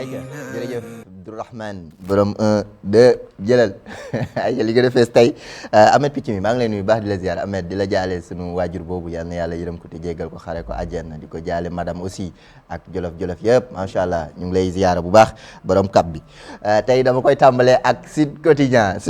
ayca jërëjëf Abdourahmane borom 1 2 jëlal ayca li gën a fees tey Ahmed Picc mi maa ngi lay nuyu baax di la ziar Ahmed di la jaale sunu waajur boobu yal na yàlla yërëm ko te jéggal ko xare ko àjjana di ko jaale madame aussi ak jolof-jolof yëpp macha allah ñu ngi lay ziar bu baax borom kap bi tey dama koy tàmbalee ak Sud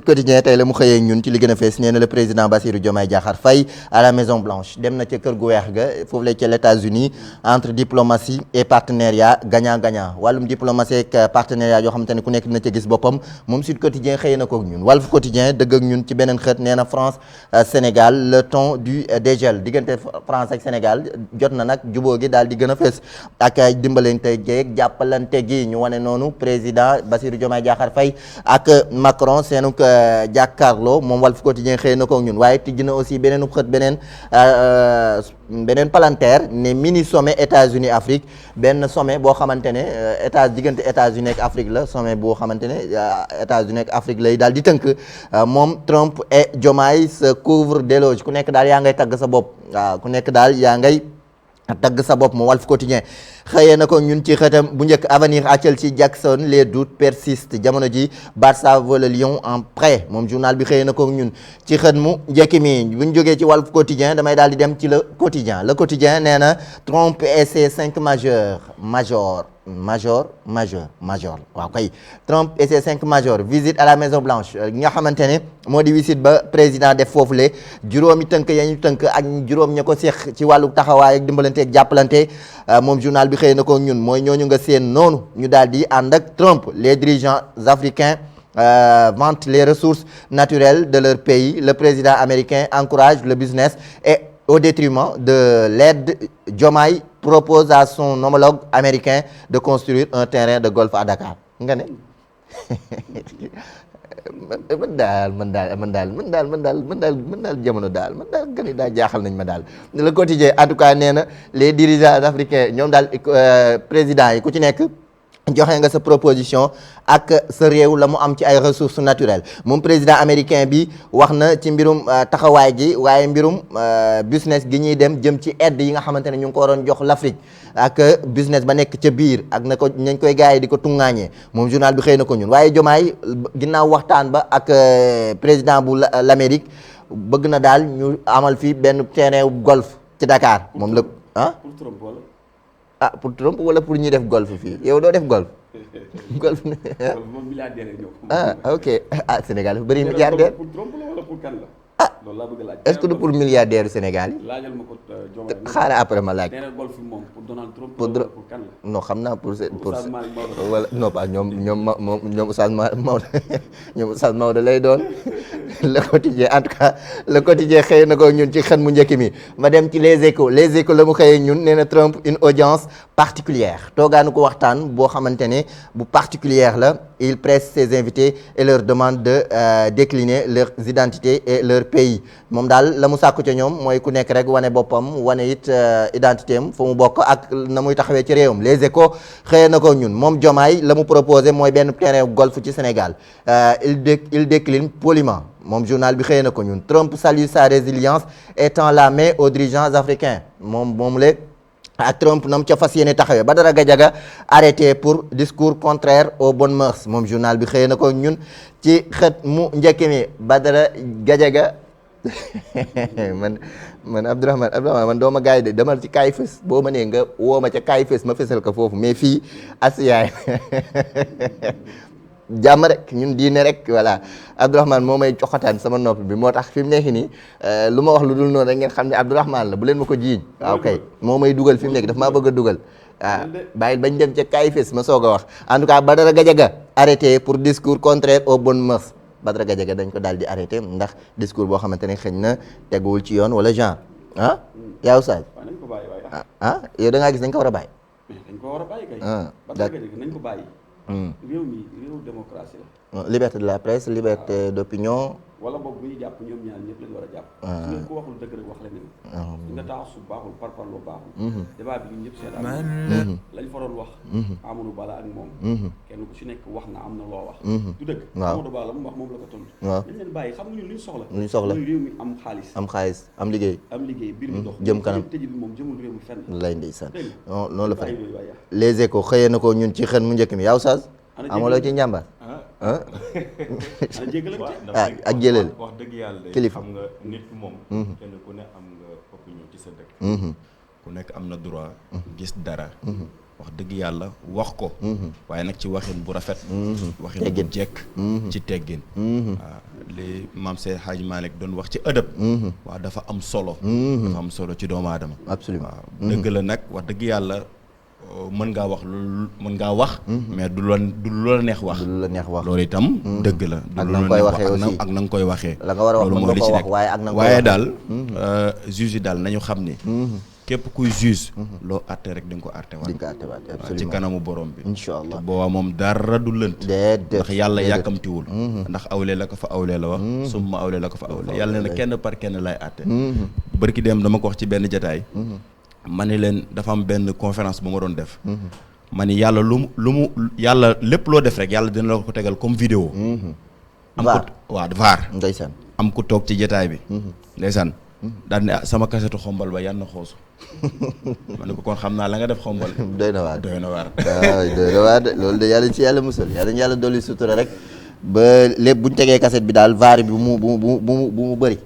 Quotidien tey la mu xëyee ñun ci li gën a fees nee na le président Bassirou Diomaye Diakhar Faye à la Maison Blanche dem na ca kër gu weex ga foofu la ca les États-Unis entre diplomatie et partenariat gagnant-gagnant wàllum diplomatie ak partenariat yoo xamante ne ku nekk dina ca gis boppam moom Sud Quotidien xëy na ko ak ñun Walf Quotidien dëgg ak ñun ci beneen xët nee na France Sénégal le temps du dégel diggante France ak Sénégal jot na nag jubóo gi daal di gën a fees ak ay dimbalante geeg jàppalante gi ñu wane noonu président Bassirou Diomaye Diakhar Faye ak Macron seenuk jàkkaarloo moom Walf Quotidien xëy na ko ak ñun waaye tijji na aussi beneen xët beneen palanteer ne mini sommet États-Unis Afrique benn sommet boo xamante ne diggante États-Unis ak Afrique la sommet boo xamante ne États-Unis ak Afrique lay daal di tënk moom Trump et Diomaye se couvrent d'éloges ku nekk daal yaa ngay tagg sa bopp waaw ku nekk daal yaa ngay tagg sa bopp moom Walf Quotidien xëyee na ko ñun ci xëtam bu njëkk avenir à Chelsea Jackson les doutes persistent jamono ji Barça veut le Lion en prêt moom journal bi xëyee na ko ñun ci xët mu njëkk mi bu ñu jógee ci Walf Quotidien damay daal di dem ci le quotidien nee na Trump et ses 5 majors waaw kay Trump et ses 5 majors visite à la Maison Blanche nga xamante ne moo di visite ba président def foofule juróomi tënk ya ñu tënk ak juróom ña ko seex ci wàllu taxawaay ak dimbalante ak jàppalante moom journal bi xëy na ko ñun mooy ñooñu nga seen noonu ñu daal di ànd ak Trump les dirigeants africains vantent les ressources naturelles de leur pays le président américain encourage le business et au détriment de l'aide Diomaye propose à son homologue américain de construire un terrain de golf à Dakar nga ne man daal jamono daal nga ne daal jaaxal nañ ma daal le quotidien en tout cas nee na les dirigeants africains ñoom daal président yi ku ci nekk joxe nga sa proposition ak sa réew la mu am ci ay ressources naturelles moom président américain bi wax na ci mbirum taxawaay gi waaye mbirum business gi ñuy dem jëm ci aide yi nga xamante ne ñu ngi ko waroon jox l'Afrique ak business ba nekk ca biir ak na ko nañ koy gars yi di ko tungaañee moom journal bi xëy na ko ñun waaye Diomaye ginnaaw waxtaan ba ak président bu l'Amérique bëgg na daal ñu amal fii benn terrain golf ci Dakar moom la pour Trump wala pour ñuy def golf fii yow doo def golf golf moom milliardaire ñëw ok Sénégal dafa bëri milliardaire pour Trump la wala pour kan la loolu laa bëgg a laaj est-ce que du pour milliardaire Sénégal yi laajal ma ko xaaral après ma laaj golf moom pour Donald Trump pour kan la non xam naa pour wala non pas ñoom Oustaz Maodo lay doon le quotidien en tout cas le quotidien xëy na ko ñun ci xën mu njëkk mi ma dem ci les échos la mu xëyee ñun nee na Trump une audience particulière toogaanu ko waxtaan boo xamante ne bu particulière la il presse ses invités et leur demande de décliner leurs identités et leur pays moom daal la mu sàkku ca ñoom mooy ku nekk rek wane boppam wane it identité am fu mu bokk ak na muy taxawee ci réewam les échos xëy na ko ñun moom Diomaye la mu proposé mooy benn terrain golf ci Sénégal il décline poliment moom journal bi xëy na ko ñun Trump salue sa résilience et tend la main aux dirigeants africains moom la ak Trump nam ca fas yéene taxawee Badara Gadiaga arrêté pour discours contraire aux bonnes mœurs moom journal bi xëy na ko ñun ci xët mu njëkk mi Badara Gadiaga man Abdourahmane man dooma gars yi de demal ci kaay fës boo ma nee nga woo ma ca kaay fës ma fësal ko foofu mais fii asiyaay jàmm rek ñun diine rek voilà Abdourahmane moo may coxataan sama nopp bi moo tax fi mu nekk nii lu ma wax lu dul noonu rek ngeen xam ne Abdourahmane la bu leen ma ko jiiñ waaw kay moo may dugal fi mu nekk daf maa bëgg a dugal waaw bàyyi bañ dem ca kaay fes ma soog a wax en tout cas Badara Gadiaga arrêté pour discours contraire aux bonnes mœurs Badara Gadiaga dañ ko daal di arrêté ndax discours boo xamante ne xëy na teguwul ci yoon wala genre yaa Oustaz yow da ngaa gis dañ ko war a bàyyi dañ ko war a bàyyi kay Badara Gadiaga nañ ko bàyyi réew mi réew démocratie la liberté de la presse liberté d'opinion wala boog bu ñu jàpp ñoom ñaar ñëpp lañu war a jàpp. su ngeen ko waxul dëgg rek wax leneen. su nga tax su baaxul par parloo baaxul. débat bi ñun ñëpp seetaan lañ fa doon wax. Amadou Ba la ak moom. kenn ku si nekk wax na am na loo wax. du dëgg. Amadou Ba la mu wax moom la ko tontu. dañ leen bàyyi xam nga ñun luñ soxla. luñ soxla réew mi am xaalis. am xaalis am liggéey. am liggéey biir mi dox. jëm kanam tëj bi moom jëmul réew mi fenn. lay ndeysaan noonu la fa les échos xëyee na ko ñun ci xën mu njëkk mi yow Oustaz amaloo ci njàmbaar ak jëleel wax dëgg yàlla de kilifa xam nga nit moom kenn ku ne am nga opinion ci sa dëkk ku nekk am na droit gis dara wax dëgg yàlla wax ko waaye nag ci waxin bu rafet waxin bu jekk ci teggin waaw li maam Seydi Hadji Malick doon wax ci ëdëb waaw dafa am solo dafa am solo ci doomu aadama absolument waaw dëgg la nag wax dëgg yàlla mën ngaa wax loolu mën ngaa wax mais du la neex wax loolu itam dëgg la ak na nga koy waxee aussi ak na nga koy waxee la nga war a wax mën nga ko wax waaye ak na nga koy waaye daal juge yi daal nañu xam ni képp kuy juge loo àtte rek di nga ko àtte waat ci kanamu borom bi incha allah te boobaa moom dara du lënt ndax yàlla yàkkamtiwul ndax awlee la ko fa awlee la wax summa awlee la ko fa awlee yàlla ne na kenn par kenn lay àtte bërki dem dama ko wax ci benn jataay ma ni leen dafa am benn conférence bu ma doon def ma ni yàlla lu mu yàlla lépp loo def rek yàlla dina la ko tegal comme vidéo am ko waaw vaar ndeysaan am ku toog ci jataay bi ndeysaan daal ne sama kasetu xombal ba yàlla na xoosu ma ne ko kon xam naa la nga def xombal doy na waar doy na waar doy na waar de loolu de yàlla ci yàlla musal yàlla dolli sutura rek ba lépp bu ñu tegee kaset bi daal vaar bi bu mu bëri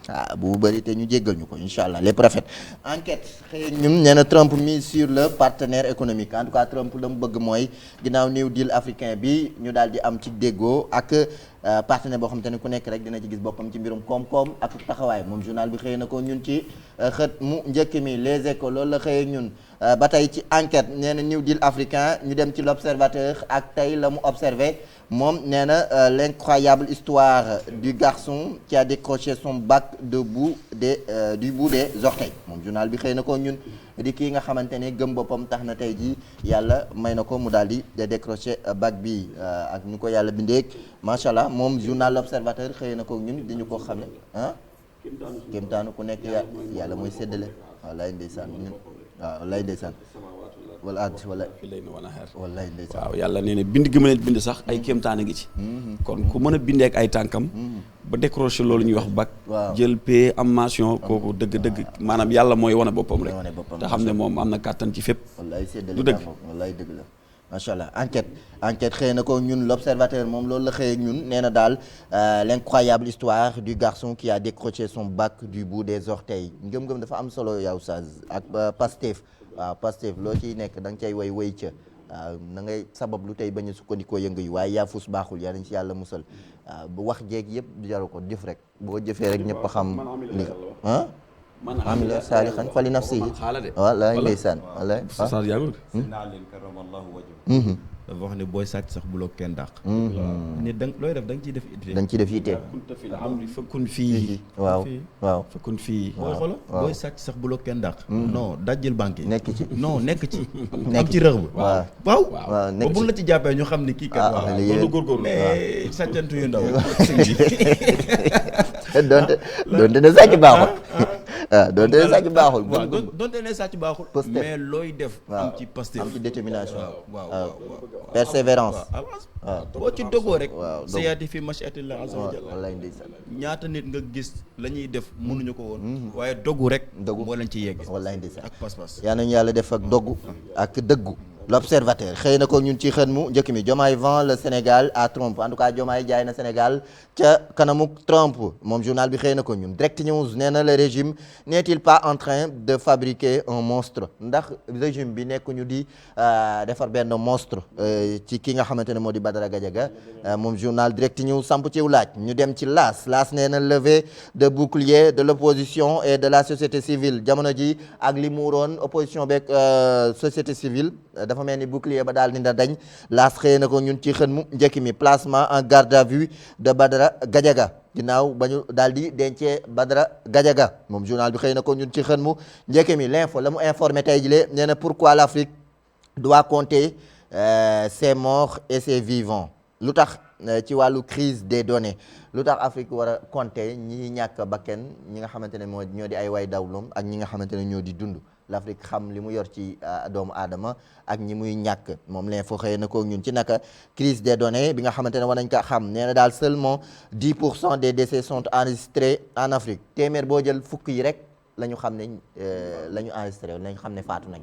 waaw bu mu bëri te ñu jéggal ñu ko incha allah lépp rafet enquête xëy ñun nee na Trump mise sur le partenaire économique en tout cas Trump la mu bëgg mooy ginnaaw New Deal africain bi ñu daal di am ci déggoo ak partenaire boo xam te ne ku nekk rek dina ci gis boppam ci mbirum koom-koom ak taxawaay moom journal bi xëy na ko ñun ci xët mu njëkk mi les échos loolu la xëyee ñun ba tey ci enquête nee na New Deal africain ñu dem ci l'observateur ak tey la mu observé moom nee na l'incroyable histoire du garçon qui a décroché son bac du bout des orteils moom journal bi xëy na ko ñun di kii nga xamante ne gëm boppam tax na tey jii yàlla may na ko mu daal di décroché bac bi ak ñu ko yàlla bindeeg macha allah moom journal l'observateur xëy na ko ñun di ñu ko xam ne kéemtaanu ku nekk yàlla mooy séddale wallaay ndeysaan ñun waaw wallaay ndeysaan wala wallaay ndeysaan waaw yàlla nee na bind gi mën a bind sax ay kéemtaan a ngi ci kon ku mën a bindee ak ay tànkam ba décroché loolu ñuy wax bac jël P am mention kooku dëgg maanaam yàlla mooy wane boppam rek te xam ne moom am na kàttan ci fépp wallaay séddale du dëgg wallaay dëgg la macha allah enquête xëy na ko ñun l'observateur moom loolu la xëy ñun nee na daal l'incroyable histoire du garçon qui a décroché son bac du bout des orteils ngëm-ngëm dafa am solo yow Oustaz ak Pastef waaw Pastef loo ciy nekk da nga cay way ca waaw na ngay sabab lu tey bañ a sukkandikoo yëngu yi waaye yaa fus baaxul yaa nañ ci yàlla musal waaw bu wax jeeg yëpp jaru ko jëf rek boo jëfee rek ñëpp a xam li man amila saalixan fali nafsihi wallaay ndeysaan wallaay naa leen karamallahu wajhu dafa wax ne booy sàcc sax bu loo kenn dàq nit da looy def da nga ciy def itte da nga ciy def itte fekkun fii waaw fekkun fii booy xoola booy sàcc sax bu loo kenn dàq non dajjil banque yi nekk ci nekk ci am ci rëx ba waaw ba bu la ci jàppee ñu xam ne kii kat waaw loolu góorgóorlu mais sàccantu yu ndaw donte ne sàcc baaxul donte ne sàcc baaxul donte ne sàcc baaxul mais looy def am ci Pastef am ci détermination waaw persévérance waaw boo ci dogoo rek sayaati fi mashiatillah azza wa jalla wallaay ndeysaan ñaata nit nga gis la ñuy def mënuñu ko woon waaye dogu rek moo leen ci yegg wallaay ndeysaan ak pas-pas yaa nañu yàlla def ak dogu ak dëggu l'observateur xëy na ko ñun ci xën mu njëkk mi Diomaye vend le Sénégal à Trump en tout cas Diomaye jaay na Sénégal ca kanamu Trump moom journal bi xëy na ko ñun Direct News nee na le régime n'est-il pas en train de fabriquer un monstre ndax régime bi nekkuñu di defar benn monstre ci ki nga xamante ne moo di Badara Gadiaga moom journal Direct News samp ciw laaj ñu dem ci laas nee na levée de bouclier de l'opposition et de la société civile jamono ji ak li muuroon opposition beeg société civile dafa mel ni bouclier ba daal dina dañ laas xëy na ko ñun ci xën mu njëkk mi placement en garde à vue de Badara Gadiaga ginnaaw ba ñu daal di dencee Badara Gadiaga moom journal bi xëy na ko ñun ci xën mu njëkk mi l'info la mu informé tey jile nee na pourquoi l'Afrique doit compter ses morts et ses vivants lu tax ci wàllu crise des données lu tax Afrique war a compter ñi ñàkk bakken ñi nga xamante ne moo ñoo di ay way dawlum ak ñi nga xamante ne ñoo di dund l'Afrique xam li mu yor ci doomu aadama ak ñi muy ñàkk moom l'info xëy na ko ñun ci naka crise des données bi nga xamante ne war nañ ko xam nee na daal seulement 10% des décès sont enregistrés en Afrique téeméer boo jël fukk yi rek la ñu xam ne la ñu enregistré la ñu xam ne faatu nañ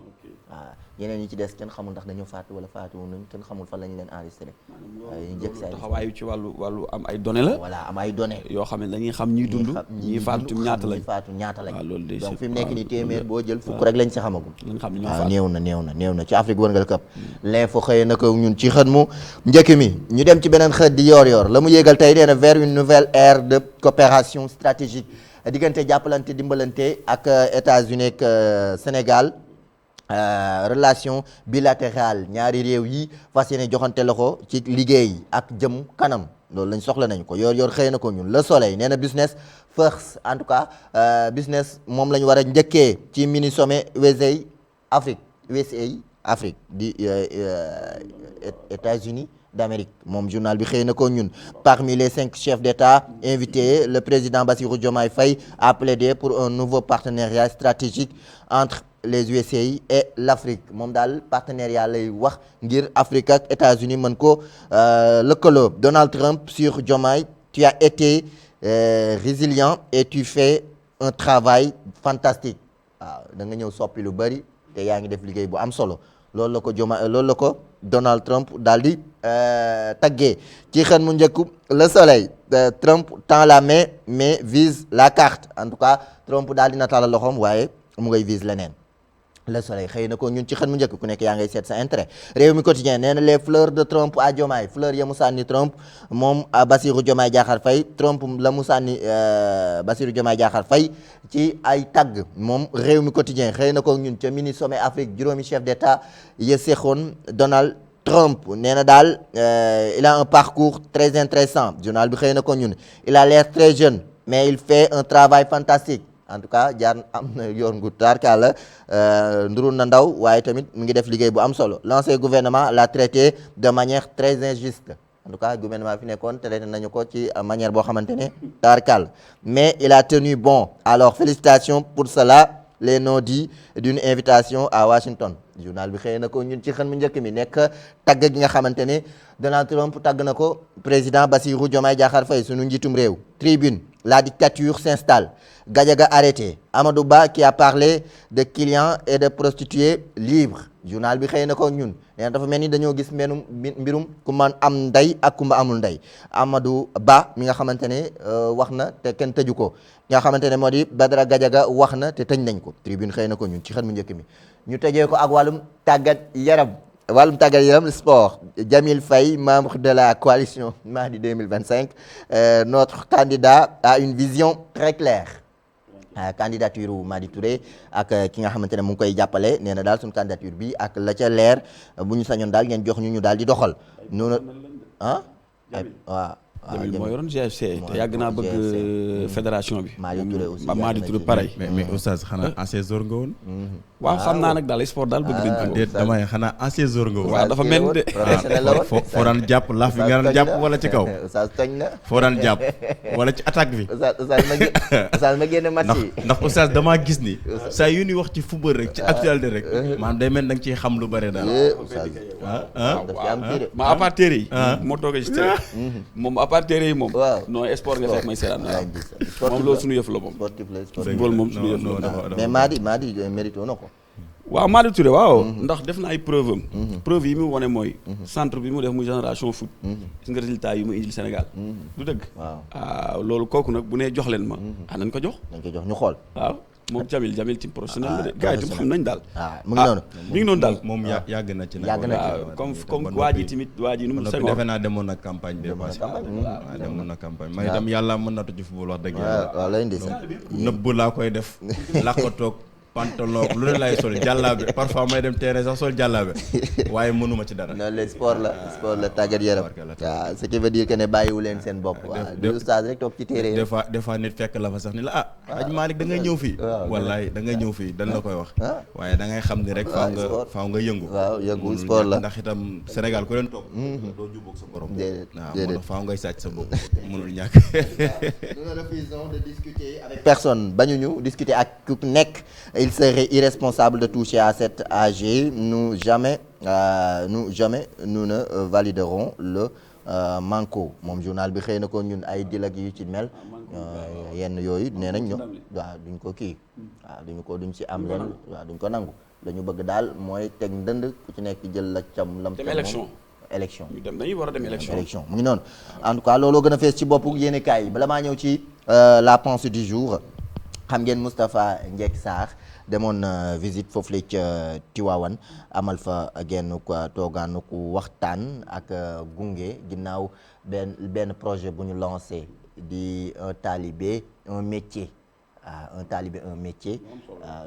waaw yeneen ñi ci des kenn xamul ndax dañoo faatu wala faatu nañ kenn xamul fan la ñu leen enregistré ñu jëkk say taxawaayu ci wàllu am ay données la voilà am ay données yoo xam ne dañuy xam ñiy dund ñi faatu ñaata lañ waaw loolu de donc fi mu nekk nii téeméer boo jël fukk rek lañ si xamagum lañ xam ne ñoo waaw faatu néew na ci Afrique wërngal këpp l'info xëy na ko ñun ci xët mu njëkk mi ñu dem ci beneen xët di yoor la mu yéegal tey nee na vers une nouvelle ère de coopération stratégique diggante jàppalante dimbalante ak États-Unis ak Sénégal relation bilatérale ñaari réew yi fas yéene joxante loxo ci liggéey ak jëm kanam loolu lañ soxla nañ ko yor xëy na ko ñun Le Soleil nee na business first en tout cas business moom la ñu war a njëkkee ci mini sommet USA Afrique di États-Unis d'Amérique moom journal bi xëy na ko ñun parmi les 5 chefs d'État invités le président Bassirou Diomaye Faye a plaidé pour un nouveau partenariat stratégique entre les USA et l'Afrique moom daal partenariat lay wax ngir Afrique ak États-Unis mën ko lëkkaloo Donald Trump sur Diomaye tu as été résilient et tu fais un travail fantastique waaw da nga ñëw soppi lu bari te yaa ngi def liggéey bu am solo loolu la ko Donald Trump daal di taggee ci xën mu njëkk Le Soleil Trump tend la main mais vise la carte en tout cas Trump daal di nataala loxoom waaye mu ngay vise leneen Le Soleil xëy na ko ñun ci xën mu njëkk ku nekk yaa ngay seet sa intérêt réew mi quotidien nee na les fleurs de Trump à Diomaye fleurs ya mu sànni Trump moom Bassirou Diomaye Diakhar Faye Trump la mu sànni Bassirou Diomaye Diakhar Faye ci ay tagg moom réew mi quotidien xëy na ko ñun ca mini sommet Afrique juróomi chef d'état ya seexoon Donald Trump nee na daal il a un parcours très intéressant journal bi xëy na ko ñun il a l'air très jeune mais il fait un travail fantastique en tout cas jaar am na yoon gu tarkala ndurul na ndaw waaye tamit mu ngi def liggéey bu am solo l'ancien gouvernement l'a traité de manière très injuste en tout cas gouvernement fi nekkoon traité nañu ko ci manière boo xamante ne tarkal mais il a tenu bon alors félicitations pour cela les non-dits d'une invitation à Washington journal bi xëy na ko ñun ci xën mu njëkk mi nekk tagg gi nga xamante ne Donald Trump tagg na ko président Bassirou Diomaye Diakhar Faye sunu njiitum réew tribune la dictature s'installe Gadiaga arrêté Amadou Ba qui a parlé de clients et de prostituées libres journal bi xëy na ko ñun nee na dafa mel ni dañoo gis mbirum ku man am ndey ak kumba amul ndey Amadou Ba mi nga xamante ne wax na te kenn tëju ko nga xamante ne moo di Badara Gadiaga wax na te tëj nañ ko tribune xëy na ko ñun ci xën mu njëkk mi ñu tëjee ko ak wàllum tàggat yaram sport Jamil Faye membre de la coalition Mahdi 2025 notre candidat a une vision très claire candidature Madi Touré ak ki nga xamante ne mu ngi koy jàppale nee na daal suñu candidature bi ak la ca leer bu ñu sañoon daal ngeen jox ñu daal di doxal noonu waaw Jamil moo yoroon GFC te yàgg naa bëgg fédération bi Madi Touré pareil mais oustaz xanaa ancien joueur nga woon waaw xam naa nag daal sport daal bëgg nañ ko déet damay xanaa ancien joueur nga woon waaw dafa mel de foo daan jàpp laaf bi nga daan jàpp wala ci kaw oustaz toñ na foo daan jàpp wala ci attaque bi oustaz ma génne match yi ndax oustaz damaa gis ni saa yu ñuy wax ci football rek ci actualité rek maanaam day mel da nga ciy xam lu bëri daal ma à part téere yi moo toogee ci télé moom à part téere yi moom non sport nga fekk may seetaan moom loolu suñu yëf la moom football moom suñu yëf la mais Madi mérito na ko waaw Madi Touré waaw ndax def na ay preuve am preuve yi mu wane mooy centre bi mu def muy génération foot gis nga résultat yi mu indil Sénégal du dëgg waaw loolu kooku nag bu nee jox leen ma nañ ko jox ñu xool waaw moom Jamil ci professionnel la de gars yi tam xam nañ daal mu ngi noonu mi ngi noonu daal moom yàgg na ci waaw comme waa ji tamit waa ji nu mu defe naa demoon na campagne bi passé waaw demoon na campagne man itam yàlla mën na to ci football wax dëgg yàlla waaw lay indi sax nëbb laa koy def làqatoog pantalon lu ne laay sol jàllaabe parfois may dem terrain sax sol jàllaabe waaye mënuma ci dara. non le sport la tàggat yaram. waaw ce qui veut dire que ne bàyyiwu leen seen bopp. waaw du oustaz rek toog ci téere des fois nit fekk la fa sax ni la Hadj Malick da ngay ñëw fii. wallaay da ngay ñëw fii dañ la koy wax. waaye da ngay xam ni rek faaw nga yëngu. waaw yëngu sport la ndax itam Sénégal ku leen toog. doo jubóog sa borom. déedéet moo tax faaw ngay sàcc sa bopp mënul ñàkk. nous refusons de discuter avec personne bañuñu discuter ak ku nekk il serait irresponsable de toucher à cet AG nous jamais nous ne validerons le manko moom journal bi xëy na ko ñun ay dilag yu ci mel yenn yooyu nee nañ ño waaw duñ ko kii waaw duñ ci am leen waaw duñ ko nangu dañu bëgg daal mooy teg ndënd ku ci nekk jël la cam lam élection ñu dem dañuy war a dem élection mu ngi noonu en tout cas looloo gën a fees ci boppu yéene kaay yi bala maa ñëw ci la pensée du jour xam ngeen Moustapha Ndiek Sarr demoon visite foofu la ca Tiwaawan amal fa genn toogaanu ku waxtaan ak gunge ginnaaw benn projet bu ñu lancé di un talibé un métier un talibé un métier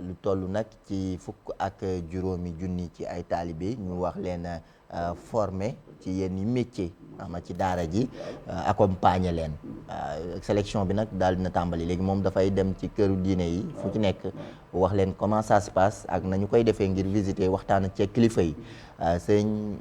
lu toll nag ci fukk ak juróomi junni ci ay talibé ñu wax leen formé ci yenn métier ama ci daara ji accompagner leen sélection bi nag daal dina tàmbali léegi moom dafay dem ci këru diine yi fu ci nekk wax leen comment ça se passe ak nañu koy defee ngir visiter waxtaan ak ci kilifa yi sëñ